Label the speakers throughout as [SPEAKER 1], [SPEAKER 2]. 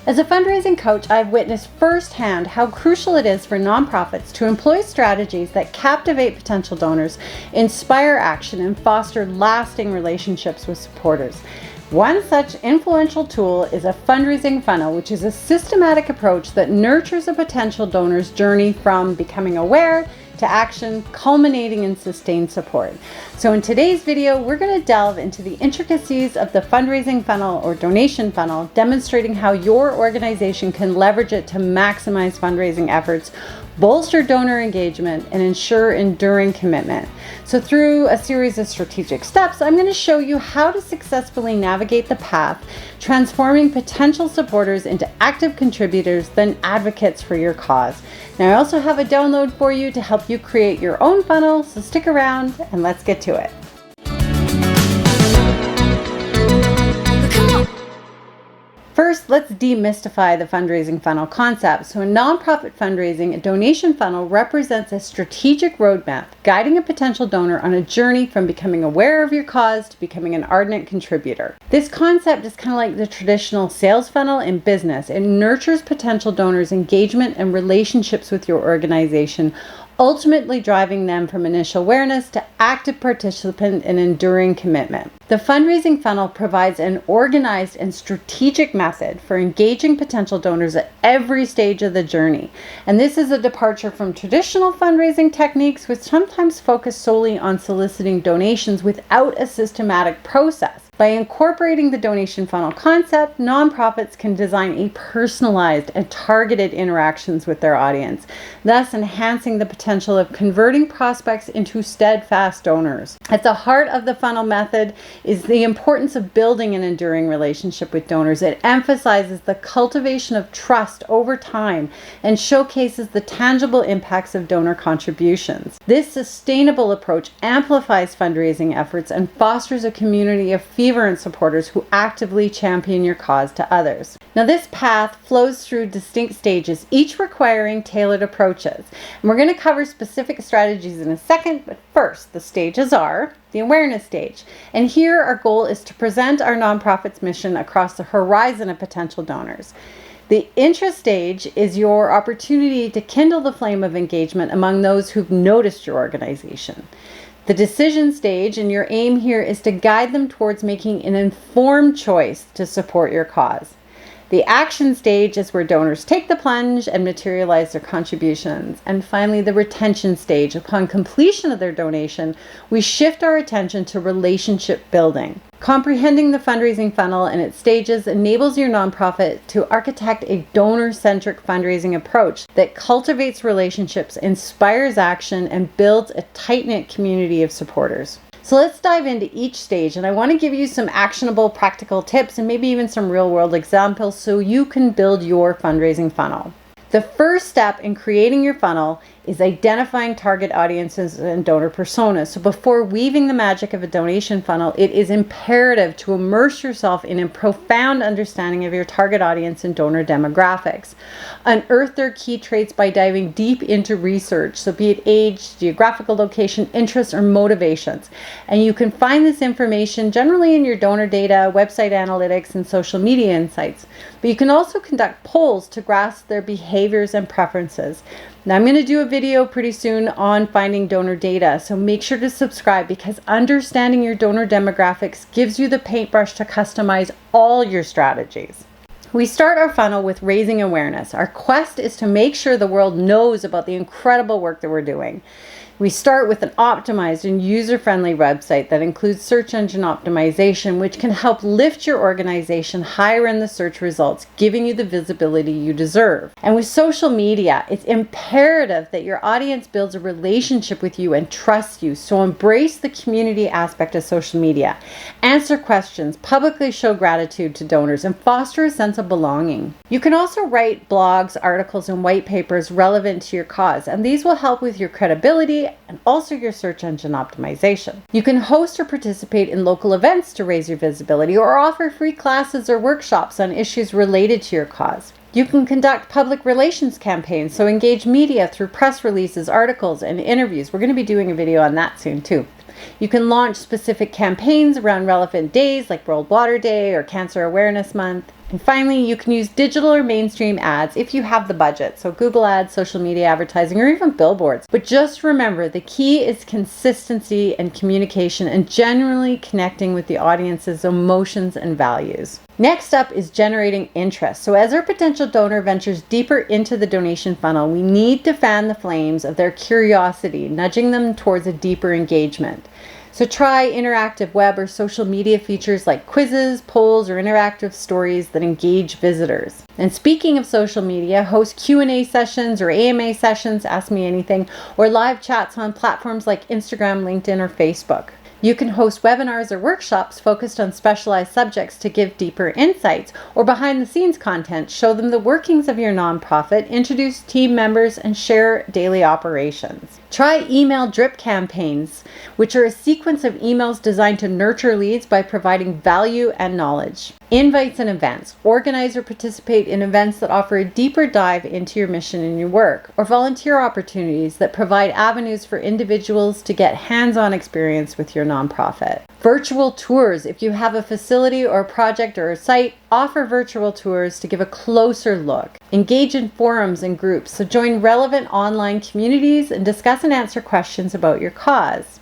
[SPEAKER 1] As a fundraising coach, I've witnessed firsthand how crucial it is for nonprofits to employ strategies that captivate potential donors, inspire action, and foster lasting relationships with supporters. One such influential tool is a fundraising funnel, which is a systematic approach that nurtures a potential donor's journey from becoming aware to action, culminating in sustained support. So in today's video, we're going to delve into the intricacies of the fundraising funnel or donation funnel, demonstrating how your organization can leverage it to maximize fundraising efforts, bolster donor engagement, and ensure enduring commitment. So through a series of strategic steps, I'm going to show you how to successfully navigate the path, transforming potential supporters into active contributors, then advocates for your cause. Now, I also have a download for you to help you create your own funnel, so stick around and let's get to it. First, let's demystify the fundraising funnel concept. So in nonprofit fundraising, a donation funnel represents a strategic roadmap guiding a potential donor on a journey from becoming aware of your cause to becoming an ardent contributor. This concept is kind of like the traditional sales funnel in business. It nurtures potential donors' engagement and relationships with your organization, ultimately driving them from initial awareness to active participant and enduring commitment. The fundraising funnel provides an organized and strategic method for engaging potential donors at every stage of the journey. And this is a departure from traditional fundraising techniques, which sometimes focus solely on soliciting donations without a systematic process. By incorporating the donation funnel concept, nonprofits can design a personalized and targeted interactions with their audience, thus enhancing the potential of converting prospects into steadfast donors. At the heart of the funnel method is the importance of building an enduring relationship with donors. It emphasizes the cultivation of trust over time and showcases the tangible impacts of donor contributions. This sustainable approach amplifies fundraising efforts and fosters a community of fervent supporters who actively champion your cause to others. Now, this path flows through distinct stages, each requiring tailored approaches. And we're going to cover specific strategies in a second, but first, the stages are the awareness stage. And here our goal is to present our nonprofit's mission across the horizon of potential donors. The interest stage is your opportunity to kindle the flame of engagement among those who've noticed your organization. The decision stage, and your aim here is to guide them towards making an informed choice to support your cause. The action stage is where donors take the plunge and materialize their contributions. And finally, the retention stage. Upon completion of their donation, we shift our attention to relationship building. Comprehending the fundraising funnel and its stages enables your nonprofit to architect a donor-centric fundraising approach that cultivates relationships, inspires action, and builds a tight-knit community of supporters. So let's dive into each stage, and I want to give you some actionable practical tips and maybe even some real-world examples so you can build your fundraising funnel. The first step in creating your funnel is identifying target audiences and donor personas. So before weaving the magic of a donation funnel, it is imperative to immerse yourself in a profound understanding of your target audience and donor demographics. Unearth their key traits by diving deep into research, so be it age, geographical location, interests, or motivations. And you can find this information generally in your donor data, website analytics, and social media insights. But you can also conduct polls to grasp their behaviors and preferences. Now, I'm going to do a video pretty soon on finding donor data, so make sure to subscribe, because understanding your donor demographics gives you the paintbrush to customize all your strategies. We start our funnel with raising awareness. Our quest is to make sure the world knows about the incredible work that we're doing. We start with an optimized and user-friendly website that includes search engine optimization, which can help lift your organization higher in the search results, giving you the visibility you deserve. And with social media, it's imperative that your audience builds a relationship with you and trusts you. So embrace the community aspect of social media. Answer questions, publicly show gratitude to donors, and foster a sense of belonging. You can also write blogs, articles, and white papers relevant to your cause, and these will help with your credibility and also your search engine optimization. You can host or participate in local events to raise your visibility, or offer free classes or workshops on issues related to your cause. You can conduct public relations campaigns, so engage media through press releases, articles, and interviews. We're going to be doing a video on that soon too. You can launch specific campaigns around relevant days like World Water Day or Cancer Awareness Month. And finally, you can use digital or mainstream ads if you have the budget. So Google ads, social media advertising, or even billboards. But just remember, the key is consistency and communication and generally connecting with the audience's emotions and values. Next up is generating interest. So as our potential donor ventures deeper into the donation funnel, we need to fan the flames of their curiosity, nudging them towards a deeper engagement. So try interactive web or social media features like quizzes, polls, or interactive stories that engage visitors. And speaking of social media, host Q&A sessions or AMA sessions, Ask Me Anything, or live chats on platforms like Instagram, LinkedIn, or Facebook. You can host webinars or workshops focused on specialized subjects to give deeper insights, or behind-the-scenes content, show them the workings of your nonprofit, introduce team members, and share daily operations. Try email drip campaigns, which are a sequence of emails designed to nurture leads by providing value and knowledge. Invites and events. Organize or participate in events that offer a deeper dive into your mission and your work, or volunteer opportunities that provide avenues for individuals to get hands-on experience with your nonprofit. Virtual tours. If you have a facility or a project or a site, offer virtual tours to give a closer look. Engage in forums and groups, so join relevant online communities and discuss and answer questions about your cause.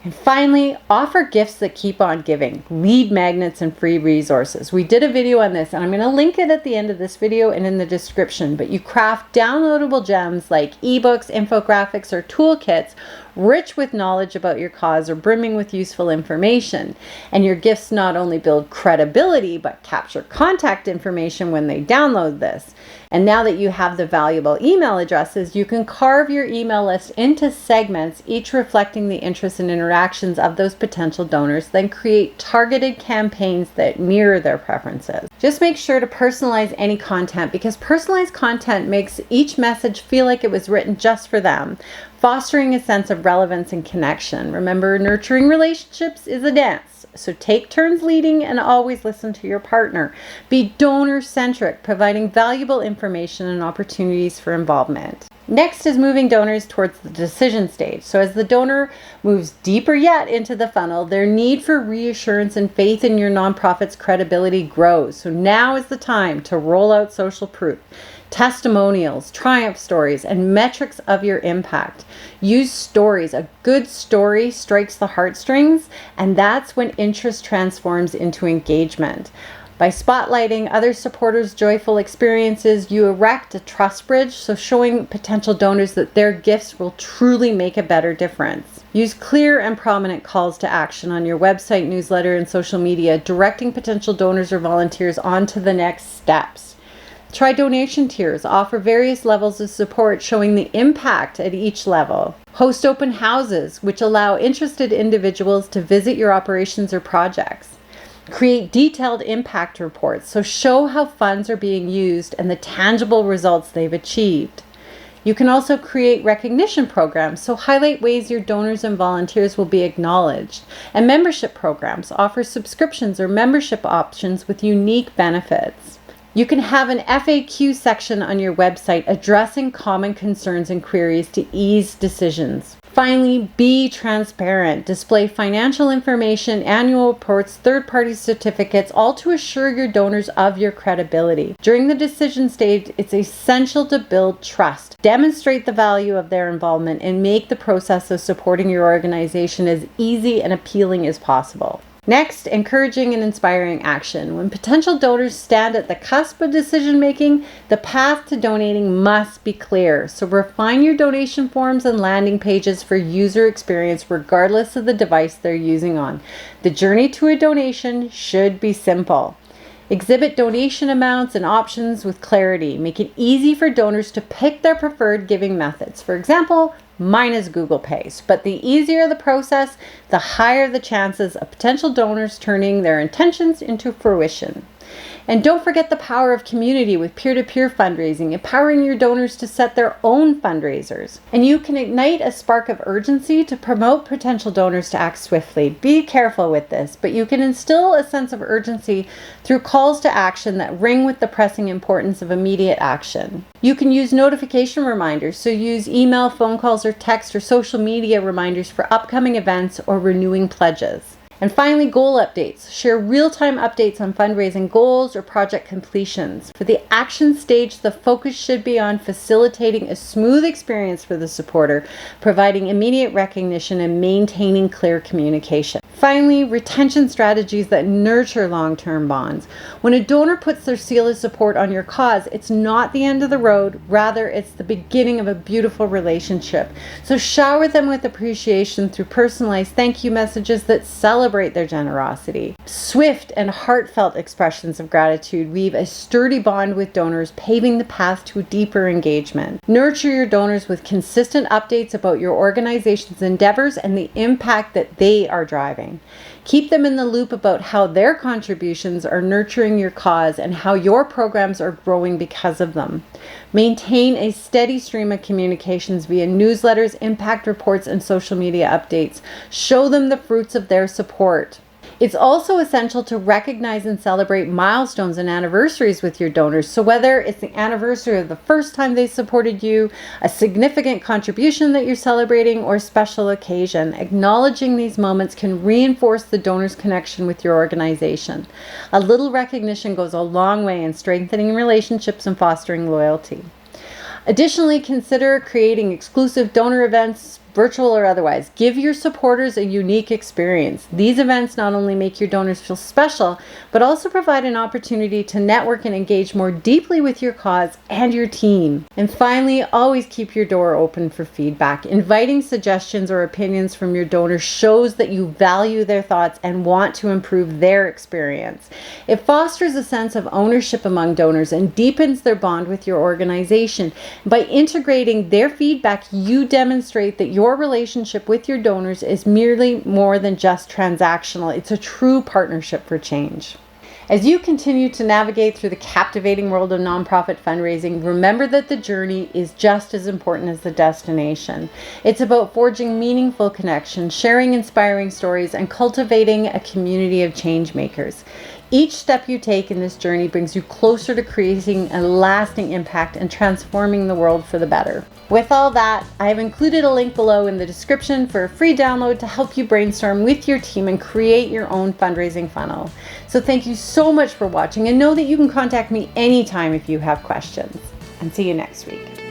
[SPEAKER 1] And finally, offer gifts that keep on giving, lead magnets and free resources. We did a video on this, and I'm going to link it at the end of this video and in the description, but you craft downloadable gems like ebooks, infographics, or toolkits rich with knowledge about your cause or brimming with useful information. And your gifts not only build credibility, but capture contact information when they download this. And now that you have the valuable email addresses, you can carve your email list into segments, each reflecting the interests and interactions of those potential donors, then create targeted campaigns that mirror their preferences. Just make sure to personalize any content, because personalized content makes each message feel like it was written just for them, fostering a sense of relevance and connection. Remember, nurturing relationships is a dance, so take turns leading and always listen to your partner. Be donor-centric, providing valuable information and opportunities for involvement. Next is moving donors towards the decision stage. So as the donor moves deeper yet into the funnel, their need for reassurance and faith in your nonprofit's credibility grows. So now is the time to roll out social proof, testimonials, triumph stories, and metrics of your impact. Use stories. A good story strikes the heartstrings, and that's when interest transforms into engagement. By spotlighting other supporters' joyful experiences, you erect a trust bridge, so showing potential donors that their gifts will truly make a better difference. Use clear and prominent calls to action on your website, newsletter, and social media, directing potential donors or volunteers on to the next steps. Try donation tiers. Offer various levels of support, showing the impact at each level. Host open houses, which allow interested individuals to visit your operations or projects. Create detailed impact reports, so show how funds are being used and the tangible results they've achieved. You can also create recognition programs, so highlight ways your donors and volunteers will be acknowledged. And membership programs offer subscriptions or membership options with unique benefits. You can have an FAQ section on your website addressing common concerns and queries to ease decisions. Finally, be transparent. Display financial information, annual reports, third-party certificates, all to assure your donors of your credibility. During the decision stage, it's essential to build trust. Demonstrate the value of their involvement and make the process of supporting your organization as easy and appealing as possible. Next, encouraging and inspiring action. When potential donors stand at the cusp of decision making, the path to donating must be clear. So refine your donation forms and landing pages for user experience regardless of the device they're using on. The journey to a donation should be simple. Exhibit donation amounts and options with clarity. Make it easy for donors to pick their preferred giving methods. For example, mine is Google Pay, but the easier the process, the higher the chances of potential donors turning their intentions into fruition. And don't forget the power of community with peer-to-peer fundraising, empowering your donors to set their own fundraisers. And you can ignite a spark of urgency to promote potential donors to act swiftly. Be careful with this, but you can instill a sense of urgency through calls to action that ring with the pressing importance of immediate action. You can use notification reminders, so use email, phone calls, or text or social media reminders for upcoming events or renewing pledges. And finally, goal updates. Share real-time updates on fundraising goals or project completions. For the action stage, the focus should be on facilitating a smooth experience for the supporter, providing immediate recognition, and maintaining clear communication. Finally, retention strategies that nurture long-term bonds. When a donor puts their seal of support on your cause, it's not the end of the road, rather it's the beginning of a beautiful relationship. So shower them with appreciation through personalized thank you messages that celebrate their generosity. Swift and heartfelt expressions of gratitude weave a sturdy bond with donors, paving the path to deeper engagement. Nurture your donors with consistent updates about your organization's endeavors and the impact that they are driving. Keep them in the loop about how their contributions are nurturing your cause and how your programs are growing because of them. Maintain a steady stream of communications via newsletters, impact reports, and social media updates. Show them the fruits of their support. It's also essential to recognize and celebrate milestones and anniversaries with your donors. So whether it's the anniversary of the first time they supported you, a significant contribution that you're celebrating, or a special occasion, acknowledging these moments can reinforce the donor's connection with your organization. A little recognition goes a long way in strengthening relationships and fostering loyalty. Additionally, consider creating exclusive donor events, virtual or otherwise. Give your supporters a unique experience. These events not only make your donors feel special, but also provide an opportunity to network and engage more deeply with your cause and your team. And finally, always keep your door open for feedback. Inviting suggestions or opinions from your donors shows that you value their thoughts and want to improve their experience. It fosters a sense of ownership among donors and deepens their bond with your organization. By integrating their feedback, you demonstrate that your relationship with your donors is merely more than just transactional. It's a true partnership for change. As you continue to navigate through the captivating world of nonprofit fundraising, remember that the journey is just as important as the destination. It's about forging meaningful connections, sharing inspiring stories, and cultivating a community of change makers. Each step you take in this journey brings you closer to creating a lasting impact and transforming the world for the better. With all that, I have included a link below in the description for a free download to help you brainstorm with your team and create your own fundraising funnel. So thank you so much for watching, and know that you can contact me anytime if you have questions. And see you next week.